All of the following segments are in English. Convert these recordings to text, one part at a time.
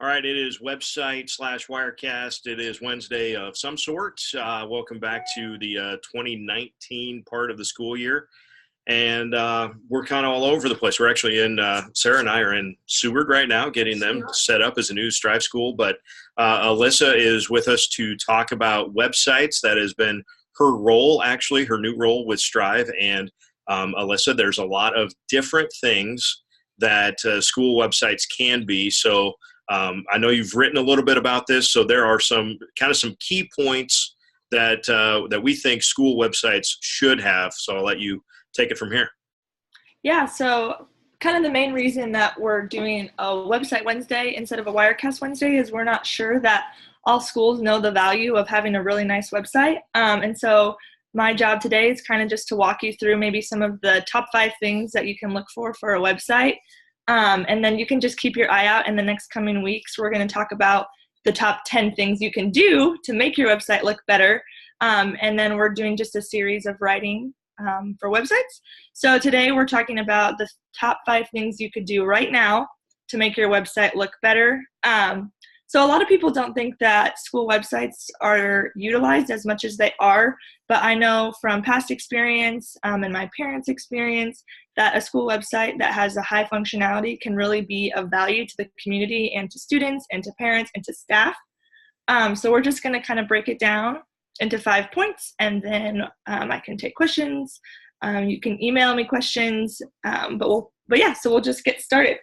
All right, it is website slash Wirecast. It is Wednesday of some sort. Welcome back to the 2019 part of the school year. And we're kind of all over the place. We're actually Sarah and I are in Seward right now, getting them set up as a new Strive school. But Alyssa is with us to talk about websites. That has been her role, actually, her new role with Strive. And Alyssa, there's a lot of different things that school websites can be. So I know you've written a little bit about this. So there are some key points that we think school websites should have. So I'll let you take it from here. Yeah, so kind of the main reason that we're doing a website Wednesday instead of a Wirecast Wednesday is we're not sure that all schools know the value of having a really nice website. And so my job today is kind of just to walk you through maybe some of the top 5 things that you can look for a website. And then you can just keep your eye out in the next coming weeks. We're going to talk about the top 10 things you can do to make your website look better. And then we're doing just a series of writing for websites. So today we're talking about the top 5 things you could do right now to make your website look better. So a lot of people don't think that school websites are utilized as much as they are, but I know from past experience and my parents' experience that a school website that has a high functionality can really be of value to the community and to students and to parents and to staff. So we're just going to kind of break it down into 5 points, and then I can take questions. You can email me questions, so we'll just get started.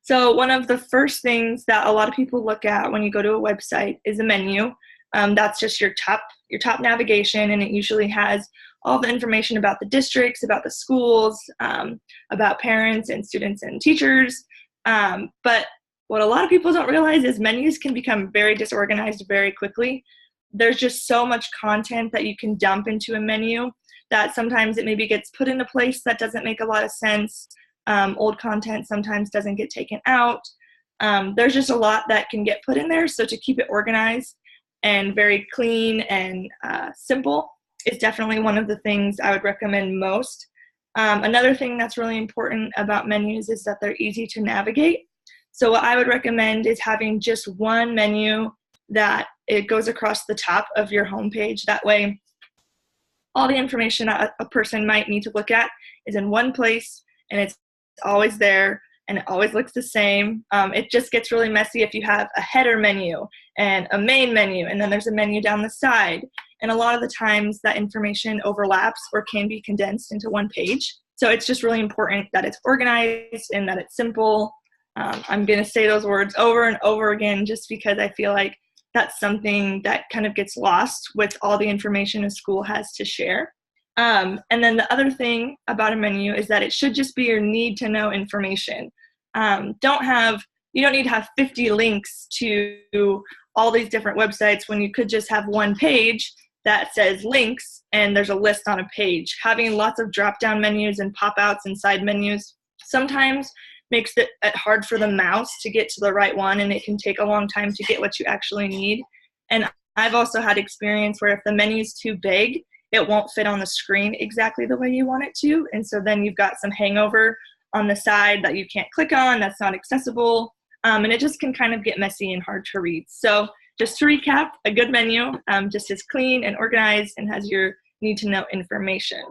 So one of the first things that a lot of people look at when you go to a website is a menu. That's just your top navigation, and it usually has all the information about the districts, about the schools, about parents and students and teachers. But what a lot of people don't realize is menus can become very disorganized very quickly. There's just so much content that you can dump into a menu that sometimes it maybe gets put in a place that doesn't make a lot of sense. Old content sometimes doesn't get taken out. There's just a lot that can get put in there. So to keep it organized and very clean and simple is definitely one of the things I would recommend most. Another thing that's really important about menus is that they're easy to navigate. So what I would recommend is having just one menu that it goes across the top of your homepage. That way, all the information that a person might need to look at is in one place, and it's always there, and it always looks the same. It just gets really messy if you have a header menu and a main menu, and then there's a menu down the side. And a lot of the times that information overlaps or can be condensed into one page. So it's just really important that it's organized and that it's simple. I'm going to say those words over and over again just because I feel like that's something that kind of gets lost with all the information a school has to share. And then the other thing about a menu is that it should just be your need to know information. You don't need to have 50 links to all these different websites when you could just have one page that says links and there's a list on a page. Having lots of drop-down menus and pop-outs and side menus sometimes makes it hard for the mouse to get to the right one, and it can take a long time to get what you actually need. And I've also had experience where if the menu's too big, it won't fit on the screen exactly the way you want it to. And so then you've got some hangover on the side that you can't click on, that's not accessible. And it just can kind of get messy and hard to read. So just to recap, a good menu just is clean and organized and has your need to know information.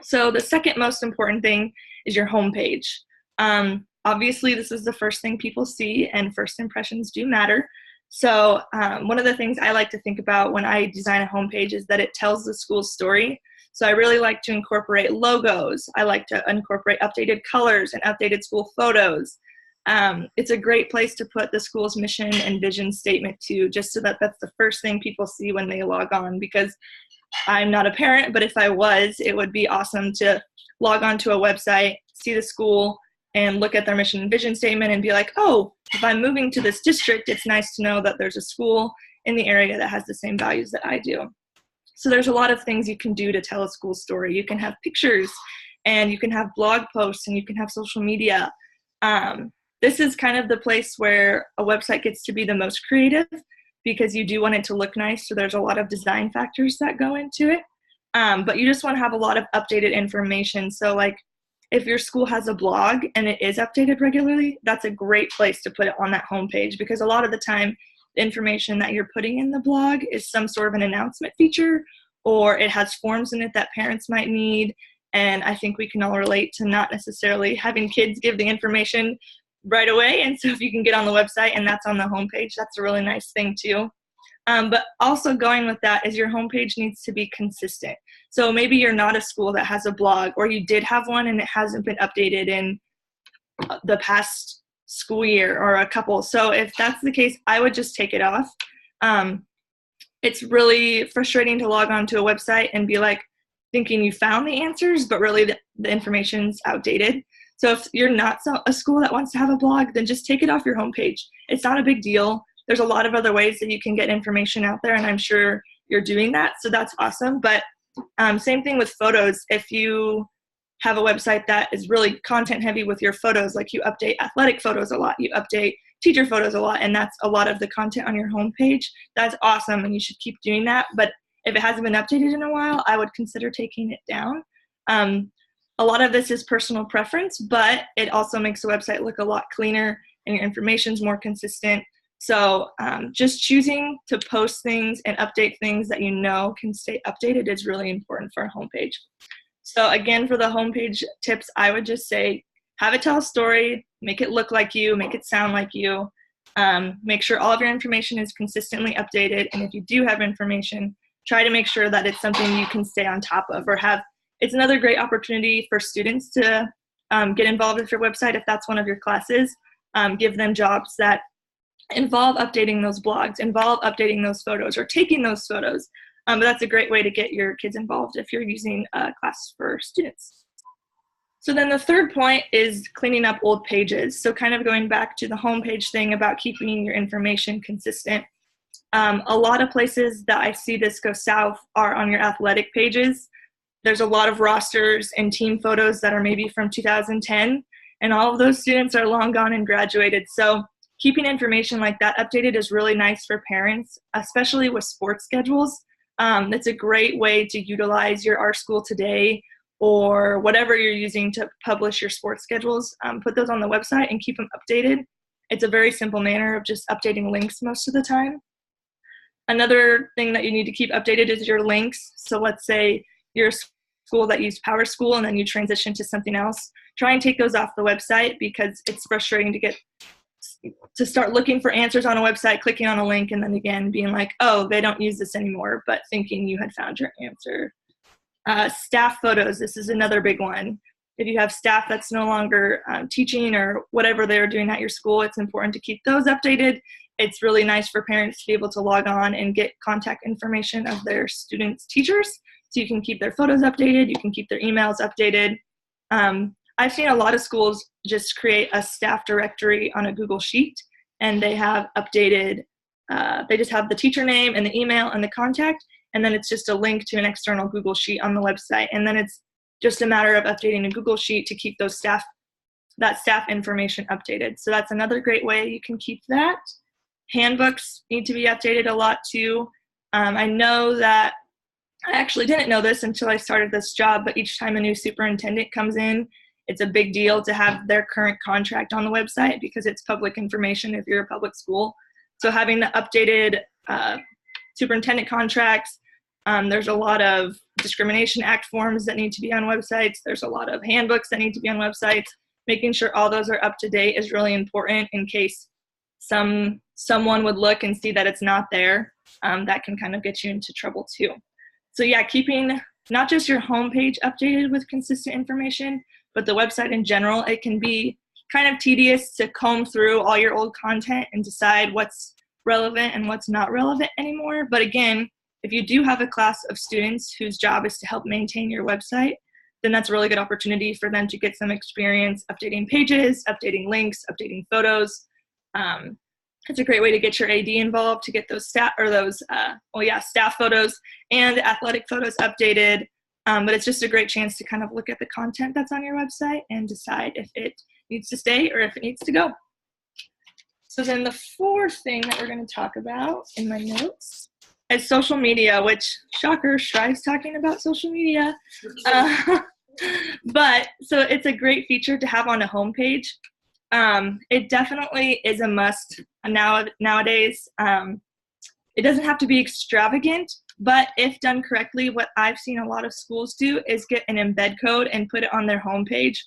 So the second most important thing is your homepage. Obviously, this is the first thing people see, and first impressions do matter. So one of the things I like to think about when I design a homepage is that it tells the school's story. So I really like to incorporate logos. I like to incorporate updated colors and updated school photos. It's a great place to put the school's mission and vision statement too, just so that that's the first thing people see when they log on, because I'm not a parent, but if I was, it would be awesome to log on to a website, see the school, and look at their mission and vision statement and be like, oh, if I'm moving to this district, it's nice to know that there's a school in the area that has the same values that I do. So there's a lot of things you can do to tell a school story. You can have pictures, and you can have blog posts, and you can have social media. This is kind of the place where a website gets to be the most creative, because you do want it to look nice. So there's a lot of design factors that go into it. But you just want to have a lot of updated information. So like if your school has a blog and it is updated regularly, that's a great place to put it on that homepage, because a lot of the time the information that you're putting in the blog is some sort of an announcement feature, or it has forms in it that parents might need. And I think we can all relate to not necessarily having kids give the information right away. And so if you can get on the website and that's on the homepage, that's a really nice thing too. But also going with that is your homepage needs to be consistent. So maybe you're not a school that has a blog, or you did have one and it hasn't been updated in the past school year or a couple. So if that's the case, I would just take it off. It's really frustrating to log on to a website and be like thinking you found the answers, but really the information's outdated. So if you're not a school that wants to have a blog, then just take it off your homepage. It's not a big deal. There's a lot of other ways that you can get information out there, and I'm sure you're doing that, so that's awesome. But same thing with photos. If you have a website that is really content heavy with your photos, like you update athletic photos a lot, you update teacher photos a lot, and that's a lot of the content on your homepage, that's awesome, and you should keep doing that. But if it hasn't been updated in a while, I would consider taking it down. A lot of this is personal preference, but it also makes the website look a lot cleaner and your information's more consistent. So just choosing to post things and update things that you know can stay updated is really important for a homepage. So again, for the homepage tips, I would just say, have it tell a story, make it look like you, make it sound like you, make sure all of your information is consistently updated. And if you do have information, try to make sure that it's something you can stay on top of or have. It's another great opportunity for students to get involved with your website if that's one of your classes. Give them jobs that involve updating those blogs, involve updating those photos or taking those photos. But that's a great way to get your kids involved if you're using a class for students. So then the third point is cleaning up old pages. So kind of going back to the homepage thing about keeping your information consistent. A lot of places that I see this go south are on your athletic pages. There's a lot of rosters and team photos that are maybe from 2010, and all of those students are long gone and graduated. So keeping information like that updated is really nice for parents, especially with sports schedules. It's a great way to utilize your Our School Today or whatever you're using to publish your sports schedules. Put those on the website and keep them updated. It's a very simple manner of just updating links most of the time. Another thing that you need to keep updated is your links. So let's say you're a school that used PowerSchool and then you transition to something else. Try and take those off the website, because it's frustrating to start looking for answers on a website, clicking on a link, and then again being like, oh, they don't use this anymore, but thinking you had found your answer. Staff photos, this is another big one. If you have staff that's no longer teaching or whatever they're doing at your school, it's important to keep those updated. It's really nice for parents to be able to log on and get contact information of their students' teachers, so you can keep their photos updated, you can keep their emails updated. I've seen a lot of schools just create a staff directory on a Google Sheet, and they have updated, they just have the teacher name and the email and the contact, and then it's just a link to an external Google Sheet on the website. And then it's just a matter of updating a Google Sheet to keep that staff information updated. So that's another great way you can keep that. Handbooks need to be updated a lot too. I know that I actually didn't know this until I started this job, but each time a new superintendent comes in, it's a big deal to have their current contract on the website, because it's public information if you're a public school. So having the updated superintendent contracts, there's a lot of Discrimination Act forms that need to be on websites. There's a lot of handbooks that need to be on websites. Making sure all those are up to date is really important in case someone would look and see that it's not there. That can kind of get you into trouble too. So yeah, keeping not just your homepage updated with consistent information, but the website in general. It can be kind of tedious to comb through all your old content and decide what's relevant and what's not relevant anymore. But again, if you do have a class of students whose job is to help maintain your website, then that's a really good opportunity for them to get some experience updating pages, updating links, updating photos. It's a great way to get your AD involved to get those staff photos and athletic photos updated. But it's just a great chance to kind of look at the content that's on your website and decide if it needs to stay or if it needs to go. So then the fourth thing that we're going to talk about in my notes is social media, which, shocker, Strive's talking about social media. But so it's a great feature to have on a homepage. It definitely is a must nowadays. It doesn't have to be extravagant, but if done correctly, what I've seen a lot of schools do is get an embed code and put it on their homepage.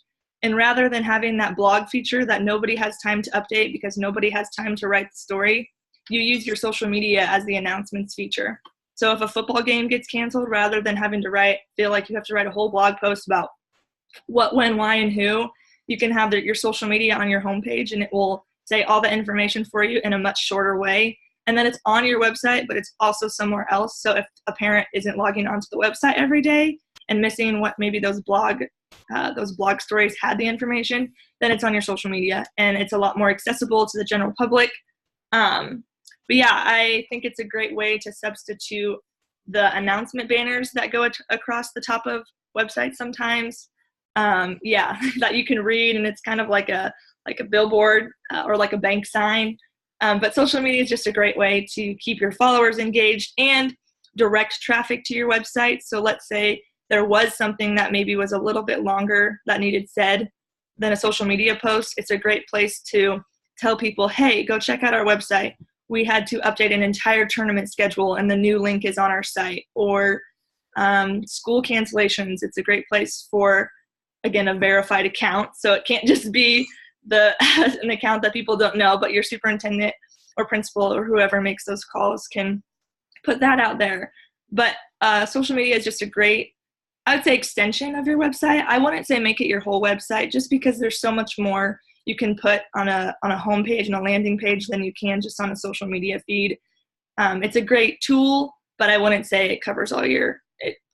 And rather than having that blog feature that nobody has time to update because nobody has time to write the story, you use your social media as the announcements feature. So if a football game gets canceled, rather than having to feel like you have to write a whole blog post about what, when, why, and who, you can have your social media on your homepage and it will say all the information for you in a much shorter way. And then it's on your website, but it's also somewhere else. So if a parent isn't logging onto the website every day and missing what maybe those blog stories had the information, then it's on your social media and it's a lot more accessible to the general public. But yeah, I think it's a great way to substitute the announcement banners that go across the top of websites sometimes. That you can read, and it's kind of like a billboard or like a bank sign. But social media is just a great way to keep your followers engaged and direct traffic to your website. So let's say there was something that maybe was a little bit longer that needed said than a social media post. It's a great place to tell people, hey, go check out our website. We had to update an entire tournament schedule and the new link is on our site. Or school cancellations. It's a great place for, again, a verified account. So it can't just be an account that people don't know, but your superintendent or principal or whoever makes those calls can put that out there. But social media is just a great, I would say, extension of your website. I wouldn't say make it your whole website, just because there's so much more you can put on a homepage and a landing page than you can just on a social media feed. It's a great tool, but I wouldn't say it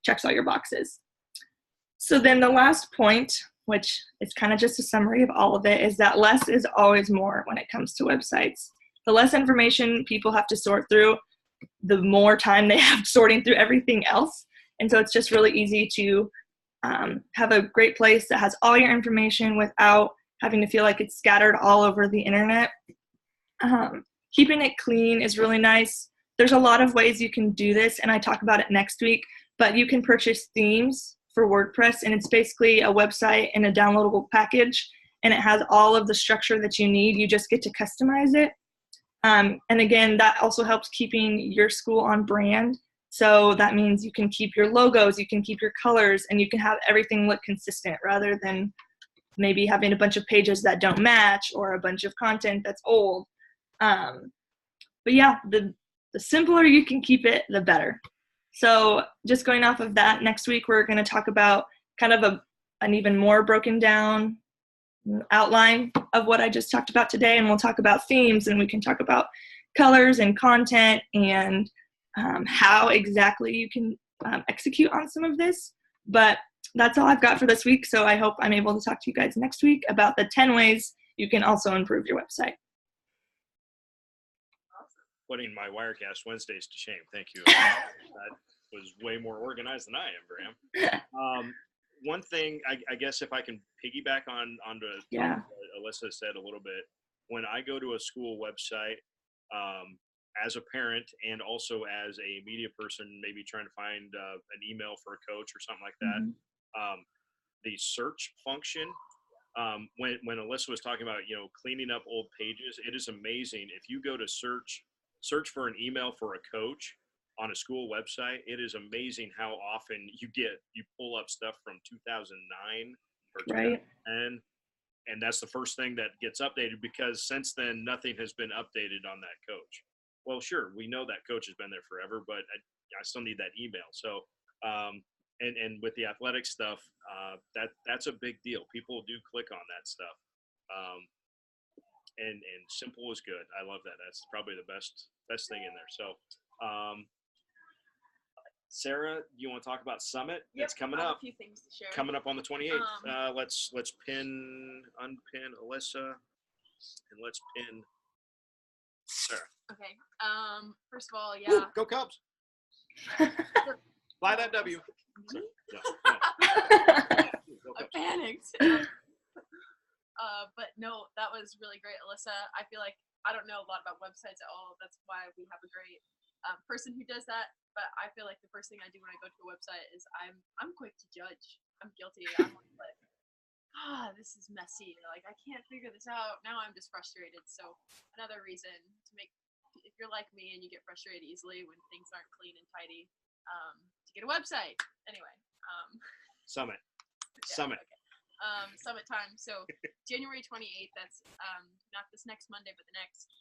checks all your boxes. So then the last point, which is kind of just a summary of all of it, is that less is always more when it comes to websites. The less information people have to sort through, the more time they have sorting through everything else. And so it's just really easy to have a great place that has all your information without having to feel like it's scattered all over the internet. Keeping it clean is really nice. There's a lot of ways you can do this, and I talk about it next week, but you can purchase themes for WordPress, and it's basically a website in a downloadable package, and it has all of the structure that you need. You just get to customize it. And again, that also helps keeping your school on brand. So that means you can keep your logos, you can keep your colors, and you can have everything look consistent rather than maybe having a bunch of pages that don't match or a bunch of content that's old. But yeah, the simpler you can keep it, the better. So just going off of that, next week we're going to talk about kind of an even more broken down outline of what I just talked about today, and we'll talk about themes, and we can talk about colors and content and how exactly you can execute on some of this. But that's all I've got for this week, so I hope I'm able to talk to you guys next week about the 10 ways you can also improve your website. Putting my Wirecast Wednesdays to shame. Thank you. That was way more organized than I am, Graham. One thing, I guess, if I can piggyback on what Alyssa said a little bit, when I go to a school website, as a parent and also as a media person, maybe trying to find an email for a coach or something like that, the search function, when Alyssa was talking about, cleaning up old pages, it is amazing. If you go to search for an email for a coach on a school website, it is amazing how often you pull up stuff from 2009 or 2010, and that's the first thing that gets updated, because since then nothing has been updated on that coach. Well, sure, we know that coach has been there forever, but I still need that email. So and with the athletic stuff, that's a big deal. People do click on that stuff. And simple is good. I love that. That's probably the best thing in there. So, Sarah, you want to talk about Summit? Yep, It's coming I have up. a few things to share. Coming up on the 28th. Let's unpin Alyssa, and let's pin Sarah. Okay. First of all, yeah. Ooh, go Cubs! Fly that W. Sorry. No. I panicked. But no, that was really great, Alyssa. I feel like I don't know a lot about websites at all. That's why we have a great person who does that. But I feel like the first thing I do when I go to a website is I'm quick to judge. I'm guilty. I'm like, this is messy. Like, I can't figure this out. Now I'm just frustrated. So another reason to make, if you're like me and you get frustrated easily when things aren't clean and tidy, to get a website. Anyway. Summit. Yeah, Summit. Okay. Summit time. So January 28th, that's not this next Monday, but the next,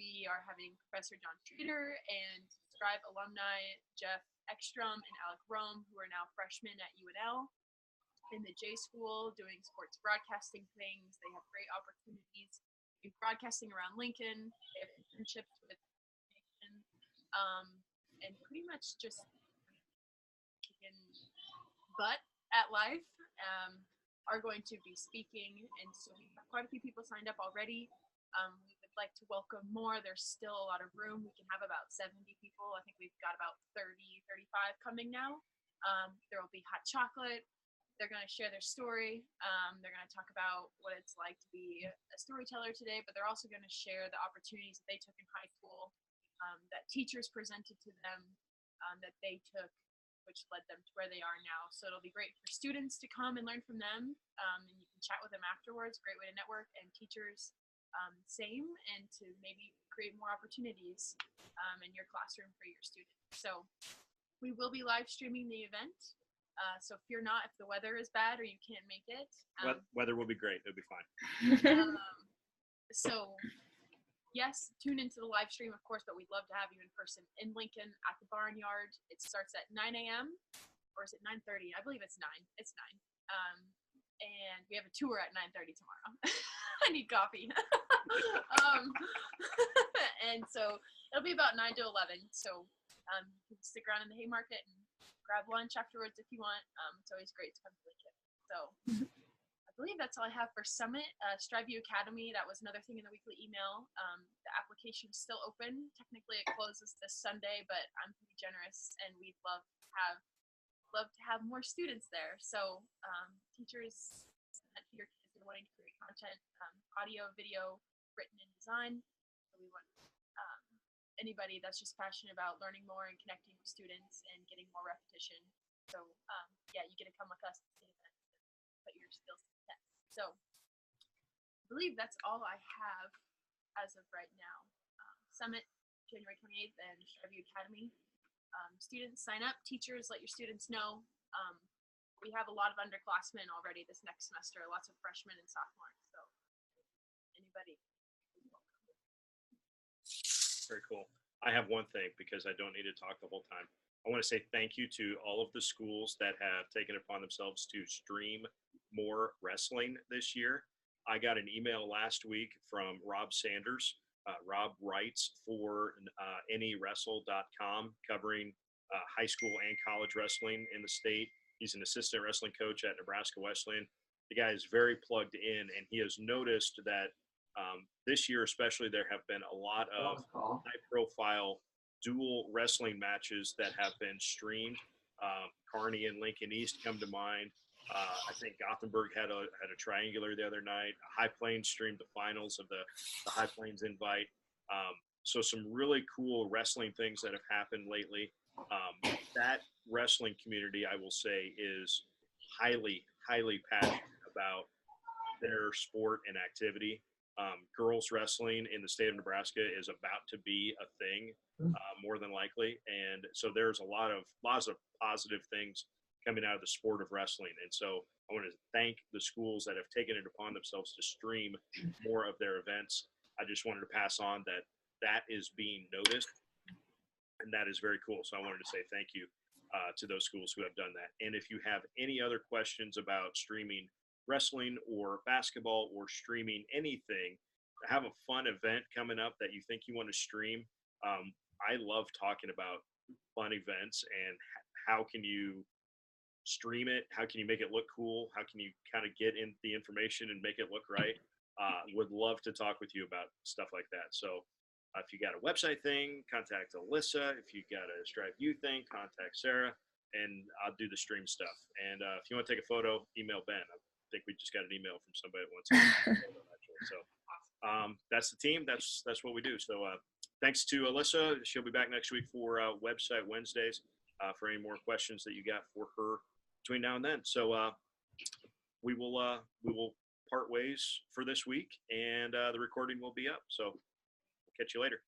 we are having Professor John Streeter and Scribe alumni Jeff Ekstrom and Alec Rome, who are now freshmen at UNL in the J School doing sports broadcasting things. They have great opportunities in broadcasting around Lincoln. They have internships with Nation, and pretty much just kicking butt at life. Are going to be speaking, and so we have quite a few people signed up already. We would like to welcome more. There's still a lot of room. We can have about 70 people. I think we've got about 30, 35 coming now. There will be hot chocolate. They're going to share their story. They're going to talk about what it's like to be a storyteller today, but they're also going to share the opportunities that they took in high school, that teachers presented to them, that they took, which led them to where they are now. So it'll be great for students to come and learn from them, and you can chat with them afterwards. Great way to network, and teachers, same, and to maybe create more opportunities in your classroom for your students. So we will be live streaming the event. So fear not if the weather is bad or you can't make it. Weather will be great. It'll be fine. So yes, tune into the live stream, of course, but we'd love to have you in person in Lincoln at the Barnyard. It starts at 9 a.m. or is it 9:30? I believe it's 9. It's 9. And we have a tour at 9:30 tomorrow. I need coffee. And so it'll be about 9 to 11. So you can stick around in the Haymarket and grab lunch afterwards if you want. It's always great to come to Lincoln. So I believe that's all I have for Summit. StriveU Academy, that was another thing in the weekly email. The application is still open. Technically it closes this Sunday, but I'm pretty generous and we'd love to have more students there. So teachers and your kids are wanting to create content, audio, video, written, and design. So we want anybody that's just passionate about learning more and connecting with students and getting more repetition. So yeah, you get to come with us to the event and put your skills to the test. So I believe that's all I have as of right now. Summit, January 28th, and StriveU Academy. Students sign up. Teachers, let your students know. We have a lot of underclassmen already this next semester, lots of freshmen and sophomores. So anybody is welcome. Very cool. I have one thing because I don't need to talk the whole time. I want to say thank you to all of the schools that have taken it upon themselves to stream more wrestling this year. I got an email last week from Rob Sanders. Rob writes for NEWrestle.com, covering high school and college wrestling in the state. He's an assistant wrestling coach at Nebraska Wesleyan. The guy is very plugged in, and he has noticed that this year especially there have been a lot of high-profile dual wrestling matches that have been streamed. Kearney and Lincoln East come to mind. I think Gothenburg had a triangular the other night. High Plains streamed the finals of the High Plains Invite. So some really cool wrestling things that have happened lately. That wrestling community, I will say, is highly, highly passionate about their sport and activity. Girls wrestling in the state of Nebraska is about to be a thing, more than likely. And so there's lots of positive things coming out of the sport of wrestling. And so I want to thank the schools that have taken it upon themselves to stream more of their events. I just wanted to pass on that is being noticed, and that is very cool. So I wanted to say thank you to those schools who have done that. And if you have any other questions about streaming wrestling or basketball or streaming anything, have a fun event coming up that you think you want to stream. I love talking about fun events and how can you stream it? How can you make it look cool? How can you kind of get in the information and make it look right? Would love to talk with you about stuff like that. So if you got a website thing, contact Alyssa. If you got a StriveU thing, contact Sarah, and I'll do the stream stuff. And if you want to take a photo, email Ben. I think we just got an email from somebody that wants to take a photo, actually. So that's the team. That's what we do. So thanks to Alyssa. She'll be back next week for Website Wednesdays for any more questions that you got for her between now and then. So we will part ways for this week, and the recording will be up. So we'll catch you later.